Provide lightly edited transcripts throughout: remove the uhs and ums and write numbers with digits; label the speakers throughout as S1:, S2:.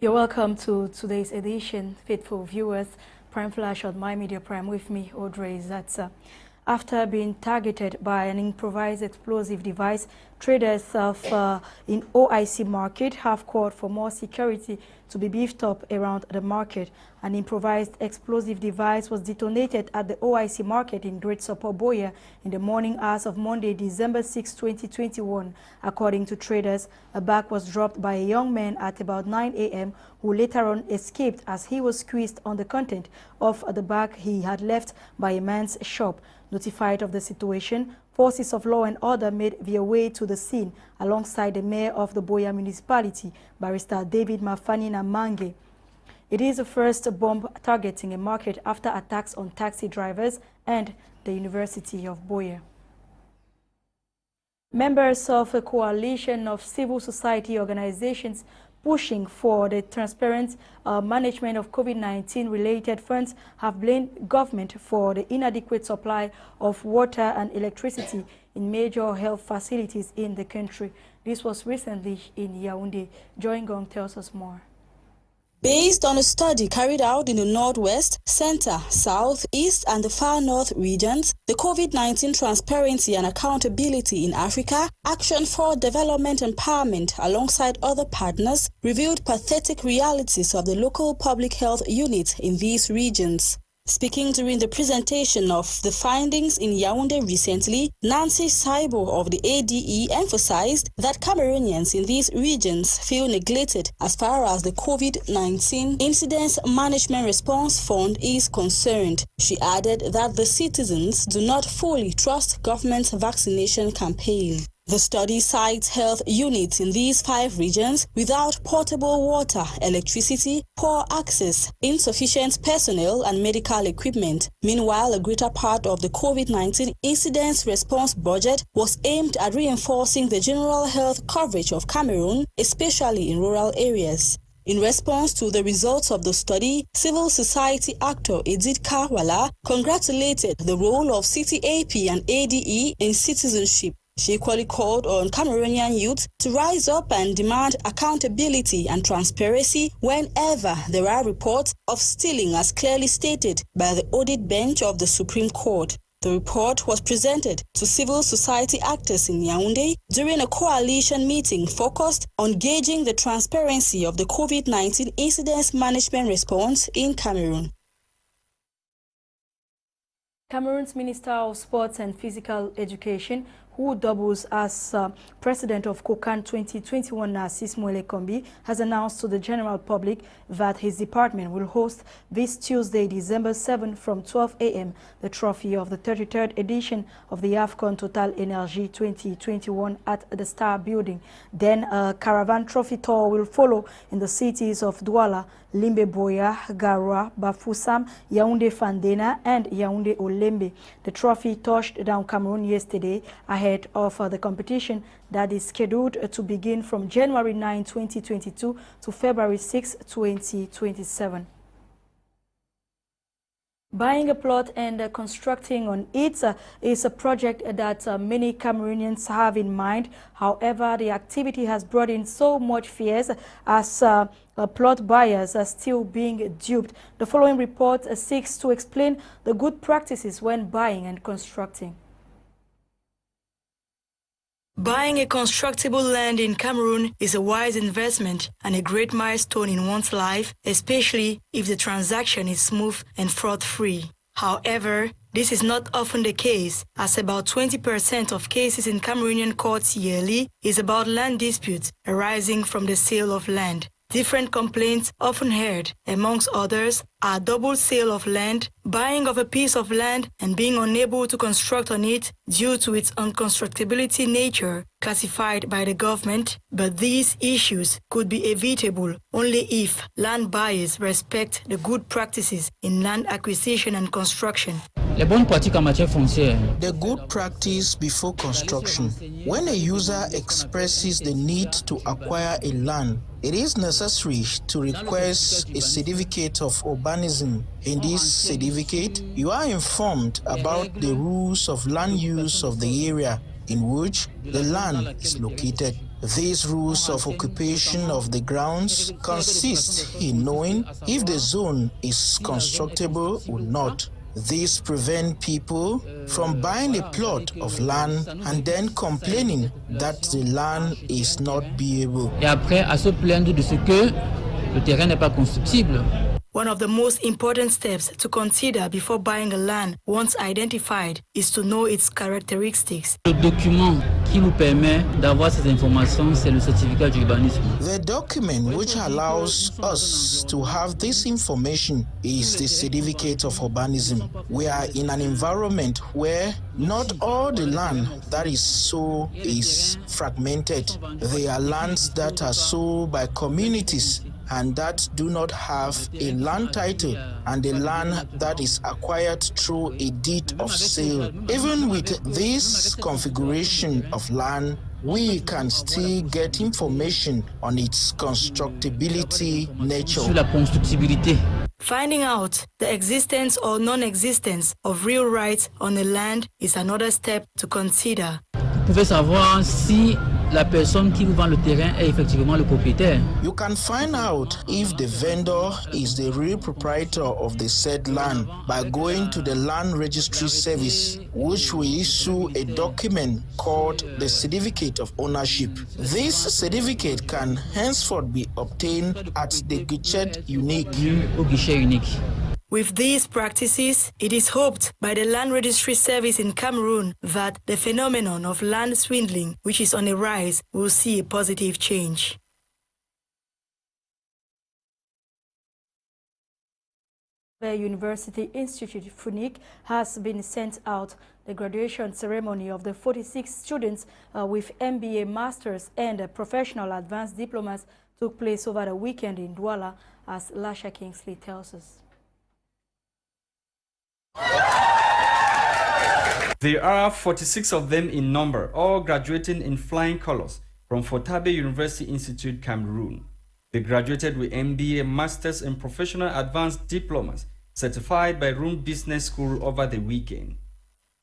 S1: You're welcome to today's edition, faithful viewers. Prime Flash on My Media Prime with me, Audrey Zatsa. After being targeted by an improvised explosive device, traders in OIC market have called for more security to be beefed up around the market. An improvised explosive device was detonated at the OIC market in Great Sopo in the morning hours of Monday, December 6, 2021. According to traders, a bag was dropped by a young man at about 9 a.m. who later on escaped as he was squeezed on the content of the bag he had left by a man's shop. Notified of the situation, forces of law and order made their way to the scene alongside the mayor of the Boya municipality, Barrister David Mafanina Mange. It is the first bomb targeting a market after attacks on taxi drivers and the University of Boya. Members of a coalition of civil society organizations pushing for the transparent management of COVID-19 related funds have blamed government for the inadequate supply of water and electricity in major health facilities in the country. This was recently in Yaoundé. Joy Ngong tells us more.
S2: Based on a study carried out in the Northwest, Center, South, East and the Far North regions, the COVID-19 Transparency and Accountability in Africa, Action for Development Empowerment alongside other partners revealed pathetic realities of the local public health units in these regions. Speaking during the presentation of the findings in Yaoundé recently, Nancy Saibo of the ADE emphasized that Cameroonians in these regions feel neglected as far as the COVID-19 Incidence Management Response Fund is concerned. She added that the citizens do not fully trust government's vaccination campaign. The study cites health units in these 5 regions without potable water, electricity, poor access, insufficient personnel and medical equipment. Meanwhile, a greater part of the COVID-19 incidence response budget was aimed at reinforcing the general health coverage of Cameroon, especially in rural areas. In response to the results of the study, civil society actor EDGARD congratulated the role of CTAP and ADE in citizenship. She equally called on Cameroonian youth to rise up and demand accountability and transparency whenever there are reports of stealing, as clearly stated by the audit bench of the Supreme Court. The report was presented to civil society actors in Yaoundé during a coalition meeting focused on gauging the transparency of the COVID-19 incidence management response in Cameroon.
S1: Cameroon's Minister of Sports and Physical Education, who doubles as president of COCAN 2021, Narcisse Moele-Kombi, has announced to the general public that his department will host this Tuesday, December 7 from 12 a.m. the trophy of the 33rd edition of the AFCON Total Energy 2021 at the Star Building. Then a caravan trophy tour will follow in the cities of Douala, Limbe Boya, Garoua, Bafoussam, Yaoundé Fandena and Yaoundé Olembe. The trophy touched down Cameroon yesterday ahead of the competition that is scheduled to begin from January 9, 2022 to February 6, 2027. Buying a plot and constructing on it is a project that many Cameroonians have in mind. However, the activity has brought in so much fears as plot buyers are still being duped. The following report seeks to explain the good practices when buying and constructing. Buying a constructible land in Cameroon is a wise investment and a great milestone in one's life, especially if the transaction is smooth and fraud-free. However, this is not often the case, as about 20% of cases in Cameroonian courts yearly is about land disputes arising from the sale of land. Different complaints often heard, amongst others, are double sale of land, buying of a piece of land and being unable to construct on it due to its unconstructability nature classified by the government, but these issues could be evitable only if land buyers respect the good practices in land acquisition and construction.
S3: The good practice before construction. When a user expresses the need to acquire a land, it is necessary to request a certificate of urbanism. In this certificate, you are informed about the rules of land use of the area in which the land is located. These rules of occupation of the grounds consist in knowing if the zone is constructible or not. This prevents people from buying a plot of land and then complaining that the land is not viable.
S4: Et après, à se plaindre de ce que le terrain n'est pas constructible.
S1: One of the most important steps to consider before buying a land once identified is to know its characteristics.
S4: Le document qui nous permet d'avoir ces informations, c'est le certificat d'urbanisme.
S3: The document which allows us to have this information is the certificate of urbanism. We are in an environment where not all the land that is sold is fragmented. There are lands that are sold by communities and that do not have a land title, and the land that is acquired through a deed of sale. Even with this configuration of land, we can still get information on its constructibility nature.
S4: Sur la constructibilité.
S1: Finding out the existence or non-existence of real rights on the land is another step to consider.
S4: Vous pouvez savoir si la personne qui vous vend le terrain est effectivement le propriétaire.
S3: You can find out if the vendor is the real proprietor of the said land by going to the Land Registry Service, which will issue a document called the Certificate of Ownership. This certificate can henceforth be obtained at the guichet unique.
S4: Au guichet unique.
S1: With these practices, it is hoped by the Land Registry Service in Cameroon that the phenomenon of land swindling, which is on the rise, will see a positive change. The University Institute FUNIC has been sent out. The graduation ceremony of the 46 students with MBA Masters and Professional Advanced Diplomas took place over the weekend in Douala, as Lasha Kingsley tells us.
S5: There are 46 of them in number, all graduating in flying colors from Fortabe University Institute, Cameroon. They graduated with MBA, Masters and Professional Advanced Diplomas certified by Room Business School over the weekend.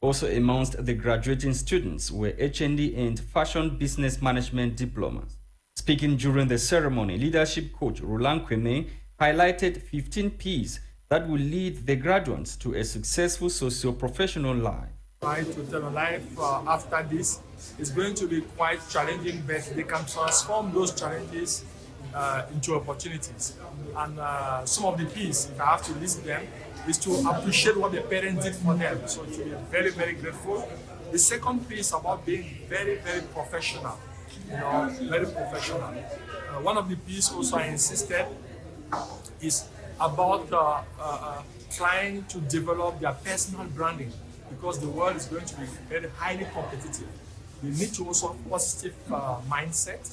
S5: Also amongst the graduating students were HND and Fashion Business Management Diplomas. Speaking during the ceremony, leadership coach Roland Kweme highlighted 15 P's that will lead the graduates to a successful socio-professional life.
S6: Right, to tell a life after this is going to be quite challenging, but they can transform those challenges into opportunities. And some of the P's, if I have to list them, is to appreciate what the parents did for them. So to be very, very grateful. The second P is about being very, very professional. You know, very professional. One of the P's also I insisted is about trying to develop their personal branding, because the world is going to be very highly competitive. They need to also have positive mindset.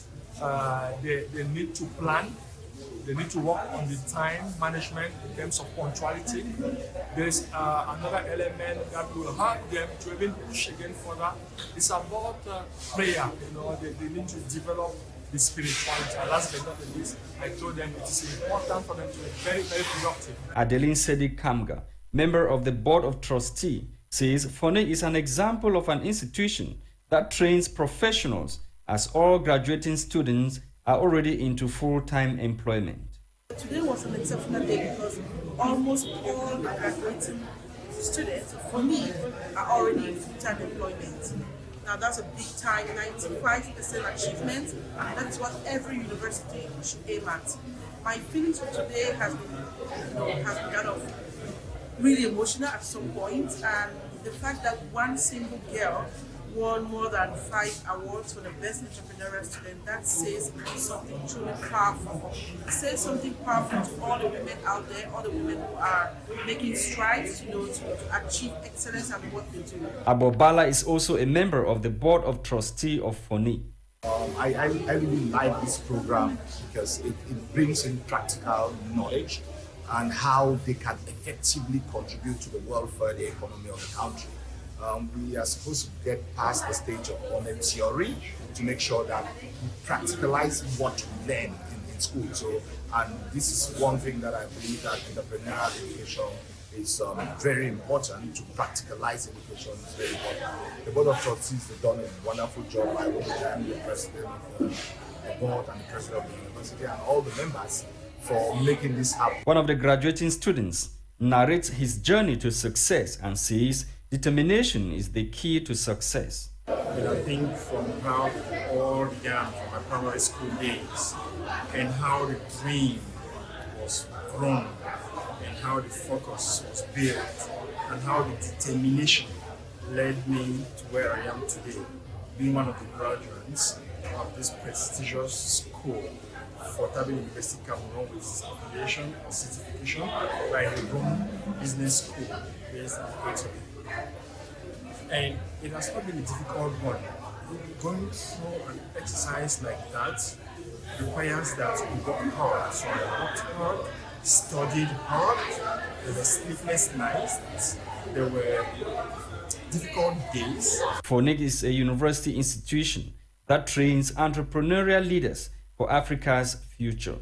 S6: They need to plan. They need to work on the time management in terms of punctuality. There's another element that will help them to even push again further. It's about prayer. You know, they need to develop the spirituality. Last but not least, I told them it is important for them to be very, very productive.
S5: Adeline Sedi Kamga, member of the Board of Trustees, says FONE is an example of an institution that trains professionals, as all graduating students are already into full-time employment.
S7: Today was an exceptional day because almost all the graduating students, for me, are already in full-time employment. Now that's a big time, 95% achievement, and that's what every university should aim at. My feelings for today has been, has been kind of really emotional at some point, and the fact that one single girl won more than 5 awards for the best entrepreneurial student, that says something truly powerful. It says something powerful to all the women out there, all the women who are making strides, to achieve excellence at what they do.
S5: Abobala is also a member of the Board of Trustees of FONE.
S8: I really like this program because it brings in practical knowledge and how they can effectively contribute to the welfare of the economy of the country. We are supposed to get past the stage of only theory to make sure that we practicalize what we learn in school. So, and this is one thing that I believe that entrepreneurial education is very important. To practicalize education is very important. The Board of Trustees have done a wonderful job. I want to thank the President of the Board and the President of the University and all the members for making this happen.
S5: One of the graduating students narrates his journey to success and says determination is the key to success.
S9: I think from how it all began from my primary school days and how the dream was grown and how the focus was built and how the determination led me to where I am today, being one of the graduates of this prestigious school, Fortabe University Cameroon, with its affiliation or certification by the Rome Business School based in Audrey. And it has not been a difficult one. Going through an exercise like that requires that you work hard. So I worked hard, studied hard. There were sleepless nights. There were difficult days.
S5: FONIC is a university institution that trains entrepreneurial leaders for Africa's future.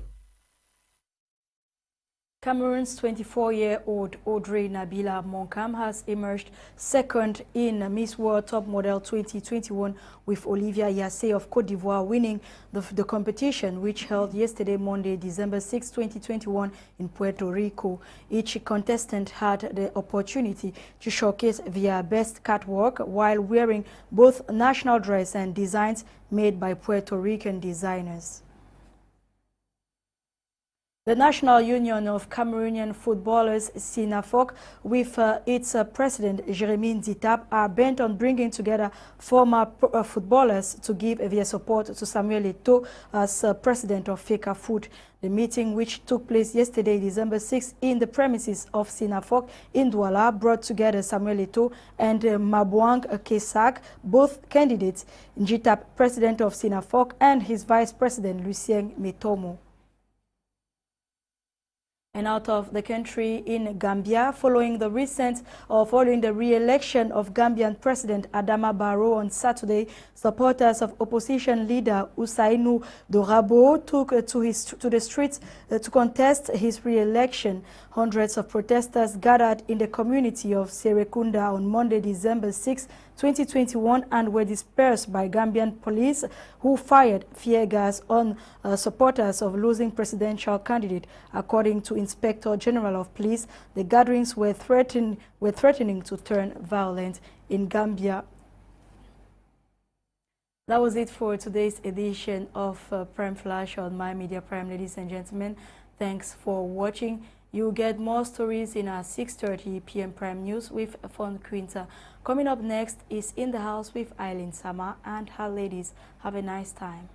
S1: Cameroon's 24-year-old Audrey Nabila Monkam has emerged second in Miss World Top Model 2021 with Olivia Yassé of Côte d'Ivoire winning the competition, which held yesterday, Monday, December 6, 2021 in Puerto Rico. Each contestant had the opportunity to showcase their best catwalk while wearing both national dress and designs made by Puerto Rican designers. The National Union of Cameroonian Footballers, CENAFOC, with its president, Jérémy Nzitap, are bent on bringing together former footballers to give their support to Samuel Eto'o as president of FECAFOOT. The meeting, which took place yesterday, December 6, in the premises of CENAFOC in Douala, brought together Samuel Eto'o and Mabouang Kesak, both candidates, Nzitap, president of CENAFOC, and his vice president, Lucien Metomo. And out of the country, in Gambia, following the re-election of Gambian President Adama Barrow on Saturday, supporters of opposition leader Ousainu Dorabo took to the streets to contest his re-election. Hundreds of protesters gathered in the community of Serekunda on Monday, December 6, 2021, and were dispersed by Gambian police, who fired tear gas on supporters of losing presidential candidate. According to Inspector General of Police, the gatherings were threatening to turn violent in Gambia. That was it for today's edition of Prime Flash on My Media Prime. Ladies and gentlemen, thanks for watching. You'll get more stories in our 6:30 p.m. Prime News with Fon Quinta. Coming up next is In the House with Eileen Sama and her ladies. Have a nice time.